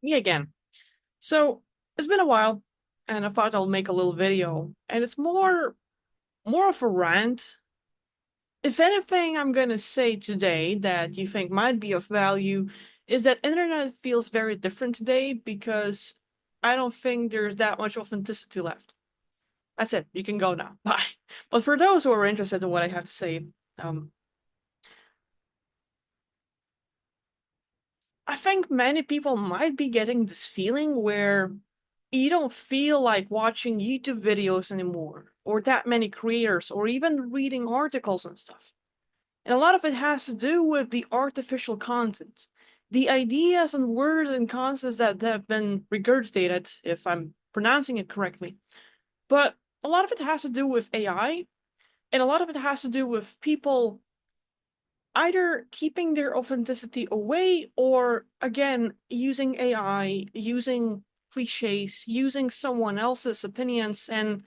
Me again. So it's been a while, and I thought I'll make a little video, and it's more of a rant. If anything, I'm gonna say today that you think might be of value is that internet feels very different today because I don't think there's that much authenticity left. That's it. You can go now. Bye. But for those who are interested in what I have to say, um, I think many people might be getting this feeling where you don't feel like watching YouTube videos anymore, or that many creators, or even reading articles and stuff. And a lot of it has to do with the artificial content. The ideas and words and concepts that have been regurgitated, if I'm pronouncing it correctly. But a lot of it has to do with AI, and a lot of it has to do with people either keeping their authenticity away or, again, using AI, using cliches, using someone else's opinions, and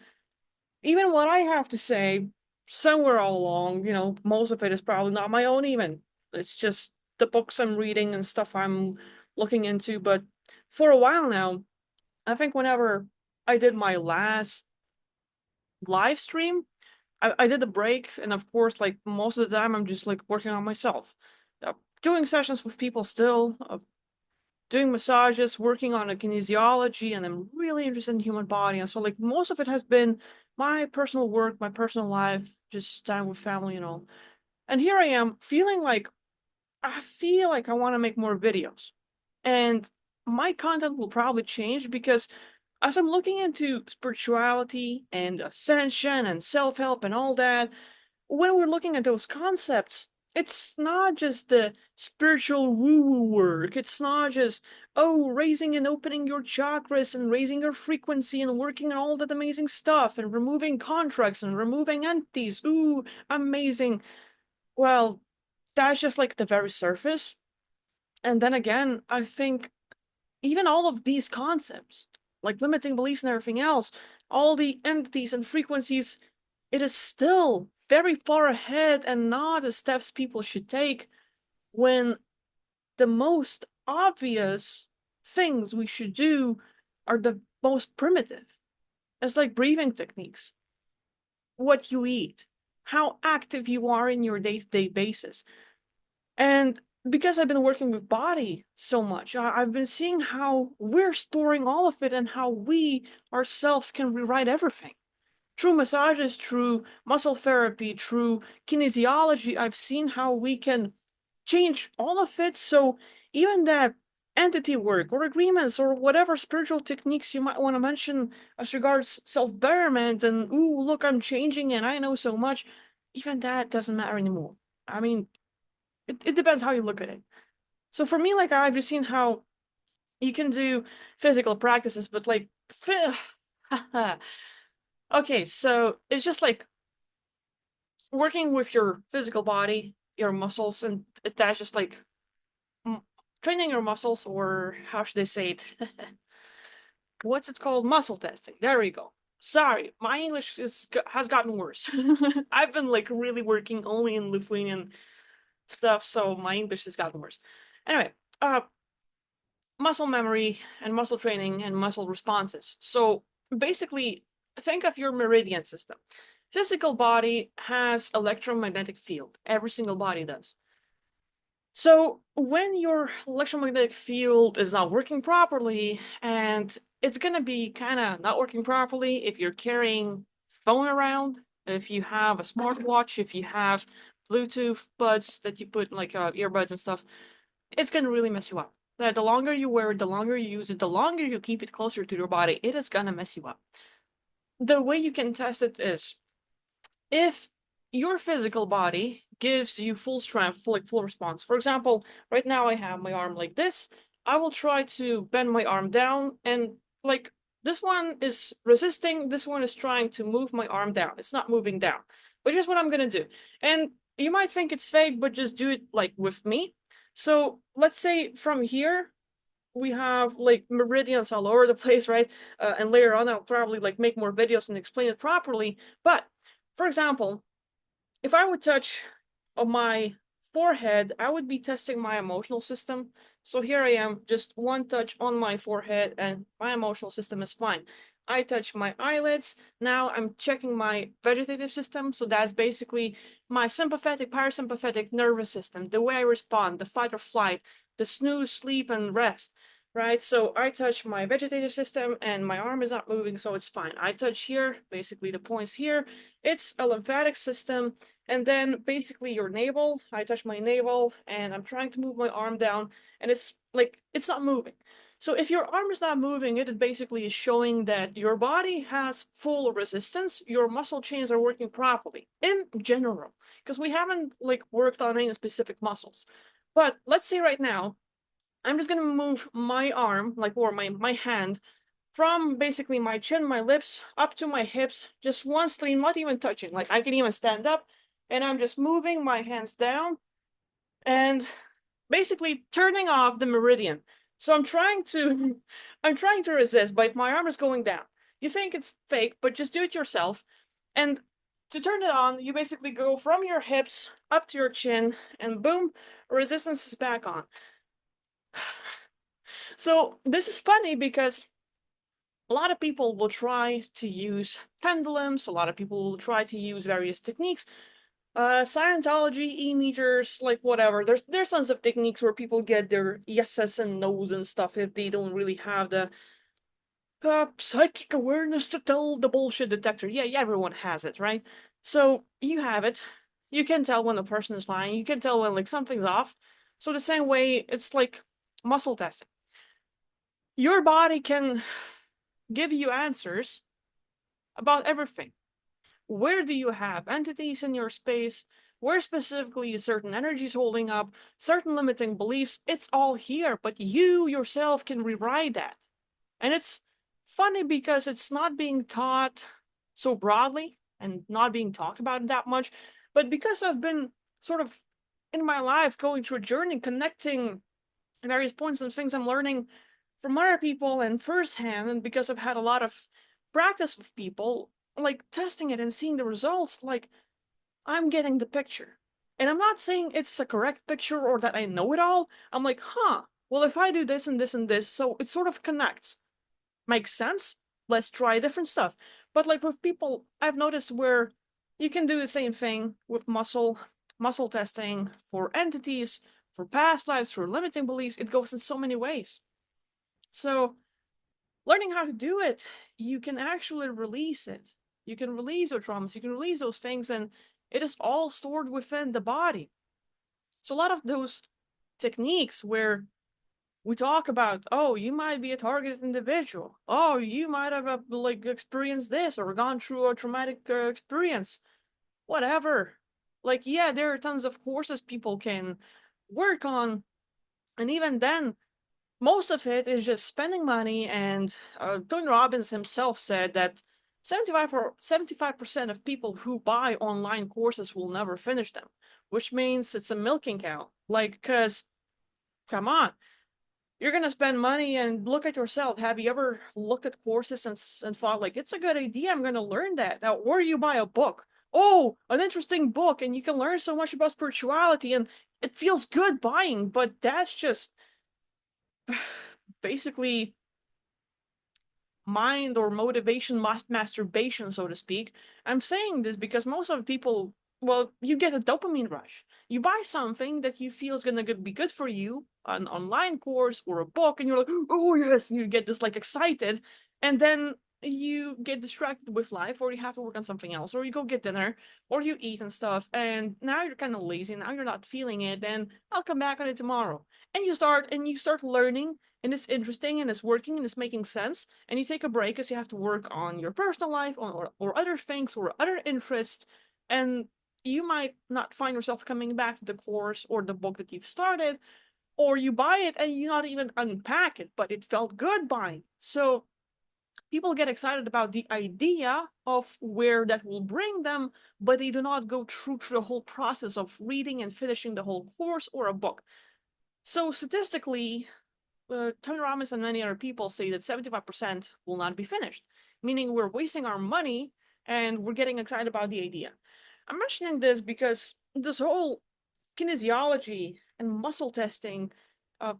even what I have to say, somewhere all along, most of it is probably not my own even. It's just the books I'm reading and stuff I'm looking into. But for a while now, I think whenever I did my last live stream, I did a break, and of course, like most of the time, I'm just like working on myself, uh, doing sessions with people still, doing massages, working on a kinesiology, and I'm really interested in human body. And so, like, most of it has been my personal work, my personal life, just time with family and all. And here I am feeling like I feel like I want to make more videos. And my content will probably change because as I'm looking into spirituality and ascension and self-help and all that, when we're looking at those concepts, it's not just the spiritual woo-woo work. It's not just, oh, raising and opening your chakras and raising your frequency and working on all that amazing stuff and removing contracts and removing entities. Ooh, amazing. Well, that's just like the very surface. And then again, I think even all of these concepts, like limiting beliefs and everything else, all the entities and frequencies, it is still very far ahead and not the steps people should take when the most obvious things we should do are the most primitive. It's like breathing techniques, what you eat, how active you are in your day-to-day basis. And because I've been working with body so much, I've been seeing how we're storing all of it and how we ourselves can rewrite everything. Through massages, through muscle therapy, through kinesiology, I've seen how we can change all of it. So even that entity work or agreements or whatever spiritual techniques you might want to mention as regards self-betterment and, ooh, look, I'm changing and I know so much, even that doesn't matter anymore. I mean, it depends how you look at it. So for me, like, I've just seen how you can do physical practices, but like, okay, so it's just like working with your physical body, your muscles, and that's just like training your muscles, or how should I say it? What's it called? Muscle testing. There we go. Sorry, my English has gotten worse. I've been like really working only in Lithuanian stuff, so my English has gotten worse. Anyway, muscle memory and muscle training and muscle responses. So basically, think of your meridian system. Physical body has electromagnetic field. Every single body does. So when your electromagnetic field is not working properly, and it's gonna be kind of not working properly if you're carrying phone around, if you have a smartwatch, if you have Bluetooth buds that you put like earbuds and stuff, it's gonna really mess you up. The longer you wear it, the longer you use it, the longer you keep it closer to your body, it is gonna mess you up. The way you can test it is if your physical body gives you full strength, full response. For example, right now I have my arm like this. I will try to bend my arm down, and like this one is resisting, this one is trying to move my arm down. It's not moving down. But here's what I'm gonna do. And you might think it's fake, but just do it like with me. So let's say from here we have like meridians all over the place, right? And later on I'll probably like make more videos and explain it properly. But for example, if I would touch my forehead, I would be testing my emotional system. So here I am, just one touch on my forehead, and my emotional system is fine. I touch my eyelids. Now I'm checking my vegetative system. So that's basically my sympathetic, parasympathetic nervous system, the way I respond, the fight or flight, the snooze, sleep, and rest. Right? So I touch my vegetative system and my arm is not moving, so it's fine. I touch here, basically the points here. It's a lymphatic system. And then basically your navel, I touch my navel and I'm trying to move my arm down and it's like, it's not moving. So if your arm is not moving, it basically is showing that your body has full resistance, your muscle chains are working properly in general, because we haven't like worked on any specific muscles. But let's say right now, I'm just gonna move my arm, like, or my hand, from basically my chin, my lips, up to my hips, just one stream, not even touching. Like I can even stand up, and I'm just moving my hands down and basically turning off the meridian. So I'm trying to, I'm trying to resist, but my arm is going down. You think it's fake, but just do it yourself. And to turn it on, you basically go from your hips up to your chin, and boom, resistance is back on. So this is funny because a lot of people will try to use pendulums, a lot of people will try to use various techniques. Scientology, e-meters, like whatever. There's tons of techniques where people get their yeses and nos and stuff if they don't really have the psychic awareness to tell the bullshit detector. Yeah, yeah, everyone has it, right? So you have it. You can tell when a person is lying. You can tell when like something's off. So the same way, it's like muscle testing. Your body can give you answers about everything. Where do you have entities in your space? Where specifically is certain energies holding up? Certain limiting beliefs? It's all here, but you yourself can rewrite that. And it's funny because it's not being taught so broadly and not being talked about that much. But because I've been sort of in my life going through a journey connecting various points and things I'm learning from other people and firsthand, and because I've had a lot of practice with people, like testing it and seeing the results, like I'm getting the picture. And I'm not saying it's a correct picture or that I know it all. I'm like, huh, well, if I do this and this and this, so it sort of connects. Makes sense? Let's try different stuff. But like with people, I've noticed where you can do the same thing with muscle testing for entities, for past lives, for limiting beliefs. It goes in so many ways. So learning how to do it, you can actually release it. You can release your traumas, you can release those things, and it is all stored within the body. So a lot of those techniques where we talk about, oh, you might be a targeted individual. Oh, you might have like experienced this or gone through a traumatic experience. Whatever. Like, yeah, there are tons of courses people can work on, and even then, most of it is just spending money. And Tony Robbins himself said that 75% of people who buy online courses will never finish them, which means it's a milking cow. Like, because, come on, you're gonna spend money and look at yourself. Have you ever looked at courses and thought, like, it's a good idea, I'm gonna learn that? Now, or you buy a book. Oh, an interesting book, and you can learn so much about spirituality, and it feels good buying, but that's just basically mind or motivation masturbation, so to speak. I'm saying this because most of the people, well, you get a dopamine rush. You buy something that you feel is gonna be good for you, an online course or a book, and you're like, oh yes, and you get this like excited, and then you get distracted with life, or you have to work on something else, or you go get dinner, or you eat and stuff, and now you're kind of lazy, now you're not feeling it, and I'll come back on it tomorrow. And you start learning, and it's interesting and it's working and it's making sense, and you take a break because you have to work on your personal life or other things or other interests, and you might not find yourself coming back to the course or the book that you've started, or you buy it and you not even unpack it, but it felt good buying. So people get excited about the idea of where that will bring them, but they do not go through the whole process of reading and finishing the whole course or a book. So statistically, Tony Robbins and many other people say that 75% will not be finished, meaning we're wasting our money and we're getting excited about the idea. I'm mentioning this because this whole kinesiology and muscle testing, uh,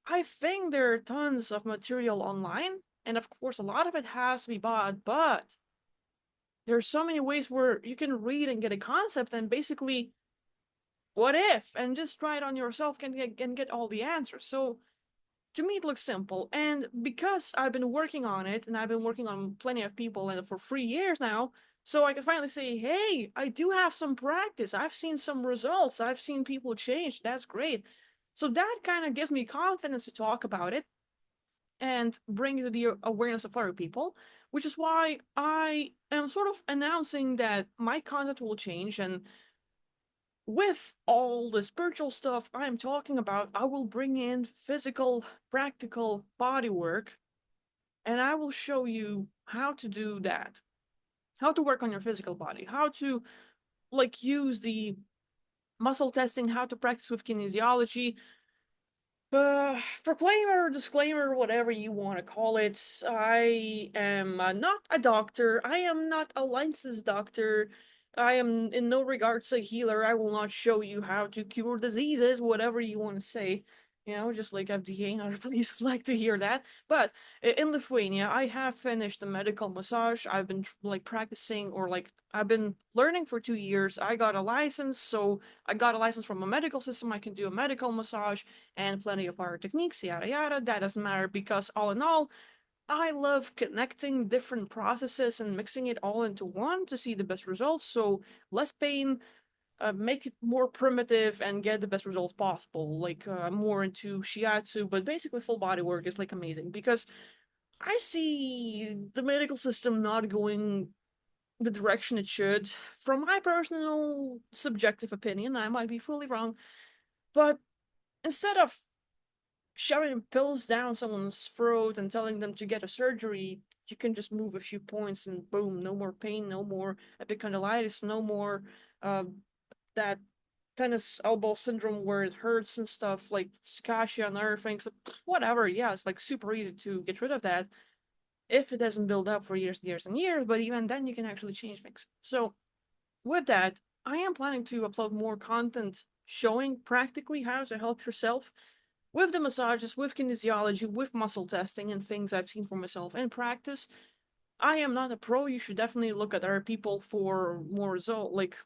I think there are tons of material online, and of course, a lot of it has to be bought, but there are so many ways where you can read and get a concept and basically, what if, and just try it on yourself and get all the answers. So, to me, it looks simple. And because I've been working on it, and I've been working on plenty of people and for 3 years now, so I can finally say, hey, I do have some practice. I've seen some results. I've seen people change. That's great. So that kind of gives me confidence to talk about it and bring it to the awareness of other people, which is why I am sort of announcing that my content will change. And with all the spiritual stuff I'm talking about, I will bring in physical, practical body work, and I will show you how to do that. How to work on your physical body, how to like use the muscle testing, how to practice with kinesiology. Proclaimer, disclaimer, whatever you want to call it. I am not a doctor. I am not a licensed doctor. I am in no regards a healer. I will not show you how to cure diseases, whatever you want to say. You know, just like FDA and other places like to hear that. But in Lithuania, I have finished the medical massage. I've been like practicing or like I've been learning for 2 years. I got a license, so I got a license from a medical system. I can do a medical massage and plenty of other techniques, yada yada. That doesn't matter because all in all, I love connecting different processes and mixing it all into one to see the best results. So less pain, make it more primitive and get the best results possible. Like more into shiatsu, but basically full body work is like amazing because I see the medical system not going the direction it should. From my personal subjective opinion, I might be fully wrong, but instead of shoving pills down someone's throat and telling them to get a surgery, you can just move a few points and boom, no more pain, no more epicondylitis, no more uh, that tennis elbow syndrome where it hurts and stuff like Sakashia and other things. Whatever, yeah, it's like super easy to get rid of that if it doesn't build up for years and years and years, but even then you can actually change things. So with that, I am planning to upload more content showing practically how to help yourself with the massages, with kinesiology, with muscle testing, and things I've seen for myself in practice. I am not a pro. You should definitely look at other people for more result, like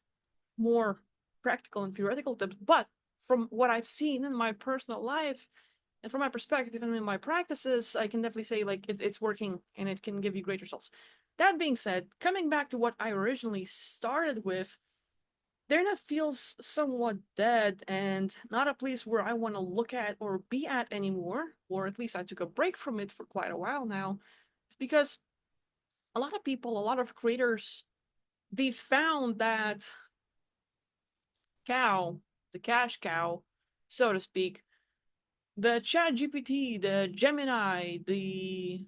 more practical and theoretical tips. But from what I've seen in my personal life and from my perspective and in my practices, I can definitely say like it's working and it can give you great results. That being said, coming back to what I originally started with, Darna feels somewhat dead and not a place where I want to look at or be at anymore, or at least I took a break from it for quite a while now. It's because a lot of people, a lot of creators, they found that cow, the cash cow, so to speak, the ChatGPT, the Gemini, the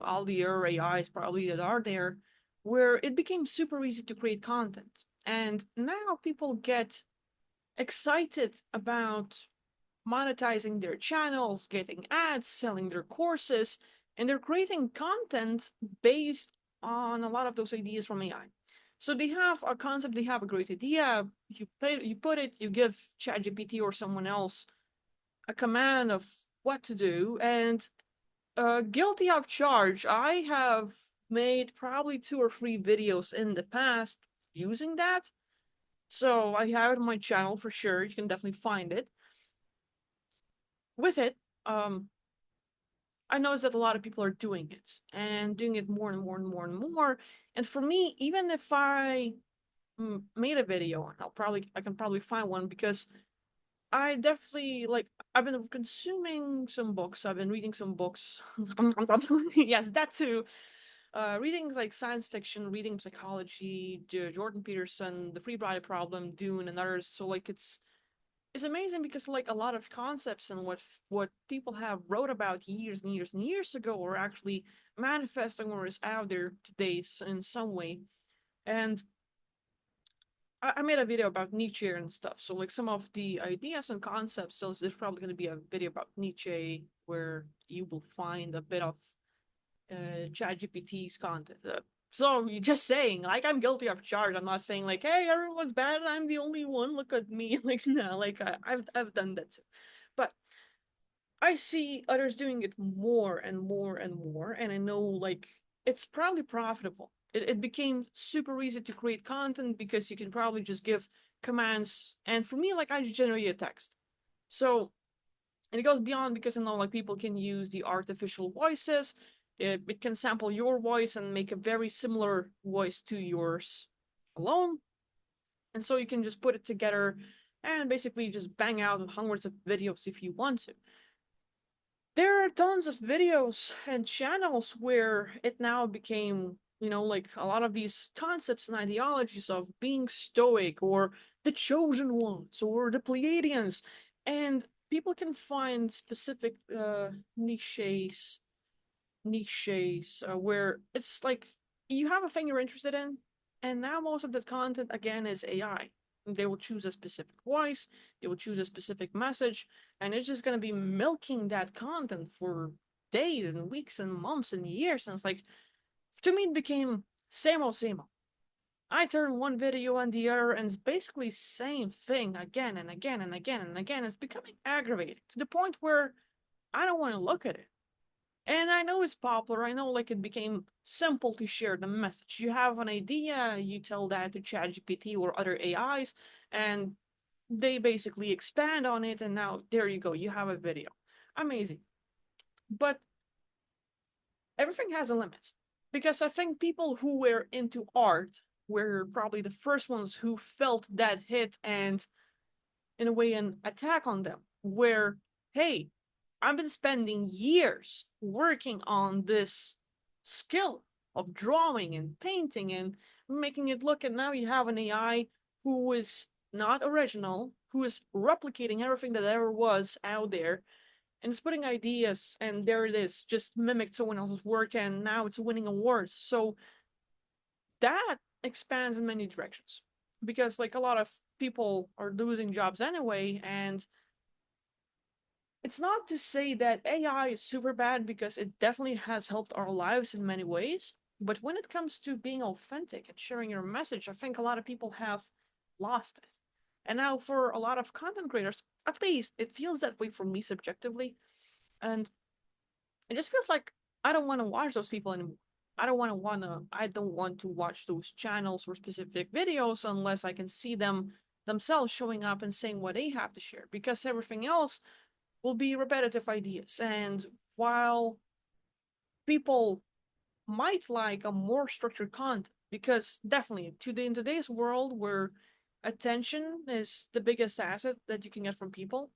all the other AIs probably that are there, where it became super easy to create content. And now people get excited about monetizing their channels, getting ads, selling their courses, and they're creating content based on a lot of those ideas from AI. So they have a concept, they have a great idea, you put it, you give ChatGPT or someone else a command of what to do, and guilty of charge, I have made probably 2 or 3 videos in the past using that. So I have it on my channel for sure. You can definitely find it. With it, um, I noticed that a lot of people are doing it and doing it more and more and more and more. And for me, even if I made a video, and I can probably find one because I definitely like I've been consuming some books. I've been reading some books. Yes, that too. Reading like science fiction, reading psychology, Jordan Peterson, The Free Body Problem, Dune, and others. So like it's amazing because like a lot of concepts and what people have wrote about years and years and years ago are actually manifesting or is out there today in some way. And I made a video about Nietzsche and stuff. So like some of the ideas and concepts. So there's probably going to be a video about Nietzsche where you will find a bit of ChatGPT's content. So you're just saying, like, I'm guilty of charge. I'm not saying like, hey, everyone's bad and I'm the only one. Look at me. Like, no, like I've done that too. But I see others doing it more and more and more, and I know like it's probably profitable. It became super easy to create content because you can probably just give commands. And for me, like I just generate a text. So and it goes beyond because I know like people can use the artificial voices. It can sample your voice and make a very similar voice to yours alone. And so you can just put it together and basically just bang out hundreds of videos if you want to. There are tons of videos and channels where it now became, like a lot of these concepts and ideologies of being stoic or the chosen ones or the Pleiadians. And people can find specific niches where it's like you have a thing you're interested in, and now most of the content again is AI. They will choose a specific voice, they will choose a specific message, and it's just gonna be milking that content for days and weeks and months and years. And it's like to me it became same old same old. I turn one video and the other, and it's basically same thing again and again and again and again. It's becoming aggravating to the point where I don't want to look at it. And I know it's popular. I know like it became simple to share the message. You have an idea, you tell that to ChatGPT or other AIs, and they basically expand on it, and now there you go, you have a video. Amazing. But everything has a limit. Because I think people who were into art were probably the first ones who felt that hit and in a way an attack on them where hey, I've been spending years working on this skill of drawing and painting and making it look, and now you have an AI who is not original, who is replicating everything that ever was out there and it's putting ideas, and there it is, just mimicked someone else's work, and now it's winning awards. So that expands in many directions because like a lot of people are losing jobs anyway. And it's not to say that AI is super bad because it definitely has helped our lives in many ways. But when it comes to being authentic and sharing your message, I think a lot of people have lost it. And now, for a lot of content creators, at least it feels that way for me subjectively. And it just feels like I don't want to watch those people anymore. I don't want to watch those channels or specific videos unless I can see them themselves showing up and saying what they have to share, because everything else will be repetitive ideas. And while people might like a more structured content, because definitely in today's world where attention is the biggest asset that you can get from people,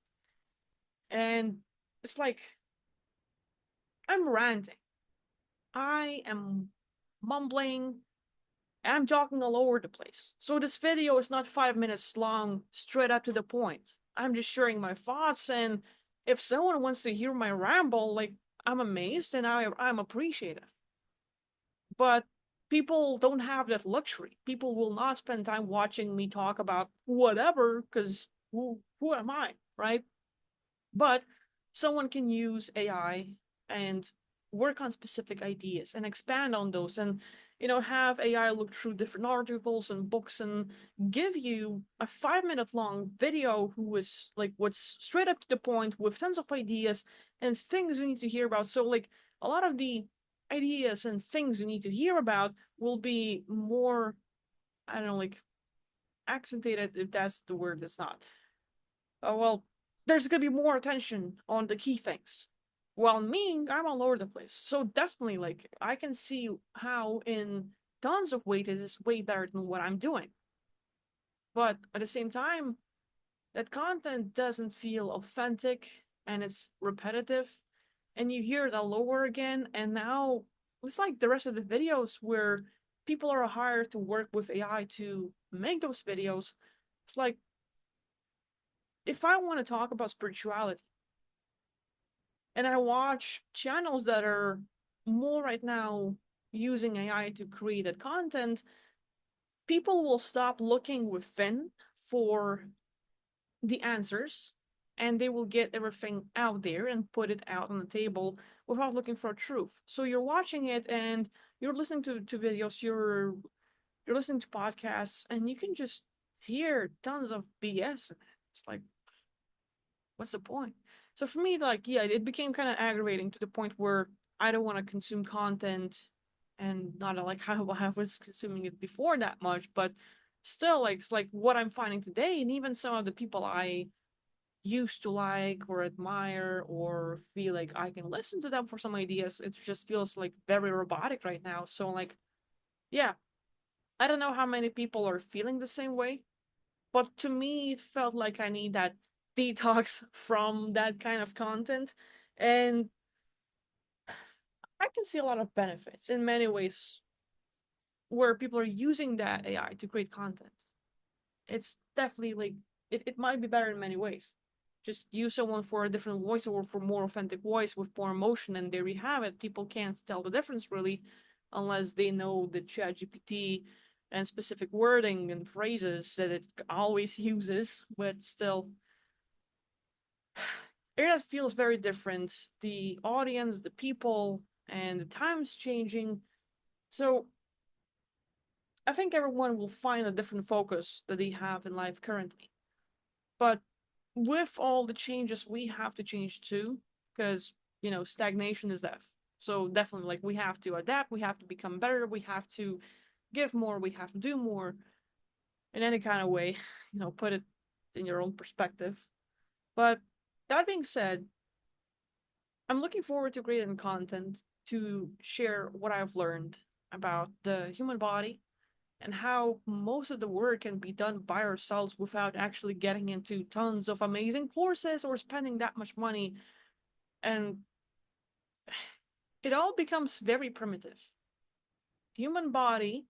and it's like I'm ranting, I am mumbling, I'm talking all over the place. So this video is not 5 minutes long, straight up to the point. I'm just sharing my thoughts, and if someone wants to hear my ramble, like I'm amazed and I'm appreciative. But people don't have that luxury. People will not spend time watching me talk about whatever, because who am I, right? But someone can use AI and work on specific ideas and expand on those, and have AI look through different articles and books and give you a 5 minute long video who is like what's straight up to the point with tons of ideas and things you need to hear about. So like a lot of the ideas and things you need to hear about will be more, I don't know, like accented, if that's the word. It's not. Well, there's gonna be more attention on the key things. While me, I'm all over the place. So definitely, like, I can see how in tons of ways it is way better than what I'm doing. But at the same time, that content doesn't feel authentic and it's repetitive. And you hear it all over again. And now it's like the rest of the videos where people are hired to work with AI to make those videos. It's like, if I want to talk about spirituality, and I watch channels that are more right now using AI to create that content, people will stop looking within for the answers, and they will get everything out there and put it out on the table without looking for truth. So you're watching it and You're listening to videos, you're listening to podcasts, and you can just hear tons of BS in it. It's like, what's the point? So for me, like, yeah, it became kind of aggravating to the point where I don't want to consume content, and not like how I was consuming it before that much, but still, like, it's like what I'm finding today, and even some of the people I used to like or admire or feel like I can listen to them for some ideas, it just feels like very robotic right now. So like, yeah, I don't know how many people are feeling the same way, but to me, it felt like I need that detox from that kind of content. And I can see a lot of benefits in many ways where people are using that AI to create content. It's definitely like, it might be better in many ways. Just use someone for a different voice or for more authentic voice with more emotion, and there we have it. People can't tell the difference really unless they know the ChatGPT and specific wording and phrases that it always uses, but still, internet feels very different. The audience, the people, and the time's changing. So I think everyone will find a different focus that they have in life currently. But with all the changes, we have to change too, because, stagnation is death. So definitely, like, we have to adapt, we have to become better, we have to give more, we have to do more in any kind of way, put it in your own perspective. But that being said, I'm looking forward to creating content to share what I've learned about the human body and how most of the work can be done by ourselves without actually getting into tons of amazing courses or spending that much money. And it all becomes very primitive. Human body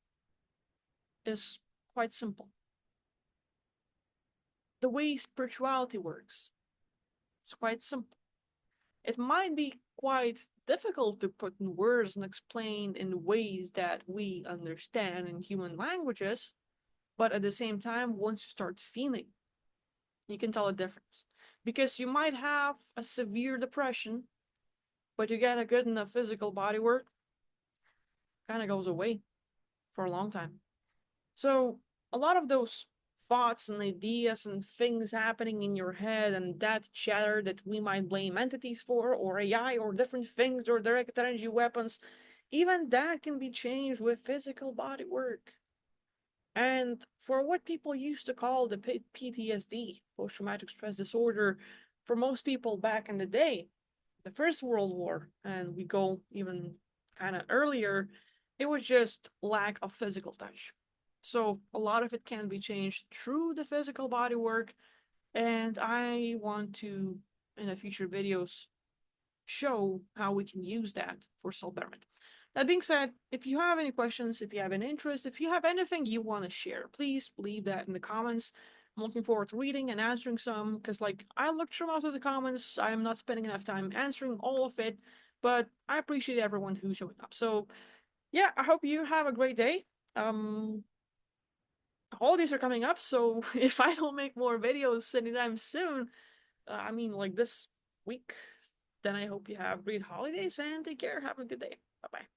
is quite simple. The way spirituality works, it's quite simple. It might be quite difficult to put in words and explain in ways that we understand in human languages, but at the same time, once you start feeling, you can tell a difference. Because you might have a severe depression, but you get a good enough physical body work, kind of goes away for a long time. So a lot of those thoughts and ideas and things happening in your head and that chatter that we might blame entities for, or AI, or different things, or directed energy weapons, even that can be changed with physical body work. And for what people used to call the PTSD, post traumatic stress disorder, for most people back in the day, the First World War, and we go even kind of earlier, it was just lack of physical touch. So a lot of it can be changed through the physical body work, and I want to, in the future videos, show how we can use that for self betterment. That being said, if you have any questions, if you have an interest, if you have anything you want to share, please leave that in the comments. I'm looking forward to reading and answering some, because like, I looked through most of the comments. I'm not spending enough time answering all of it, but I appreciate everyone who's showing up. So yeah, I hope you have a great day. Um, Holidays are coming up, so if I don't make more videos anytime soon, I mean, like this week, then I hope you have great holidays and take care. Have a good day. Bye bye.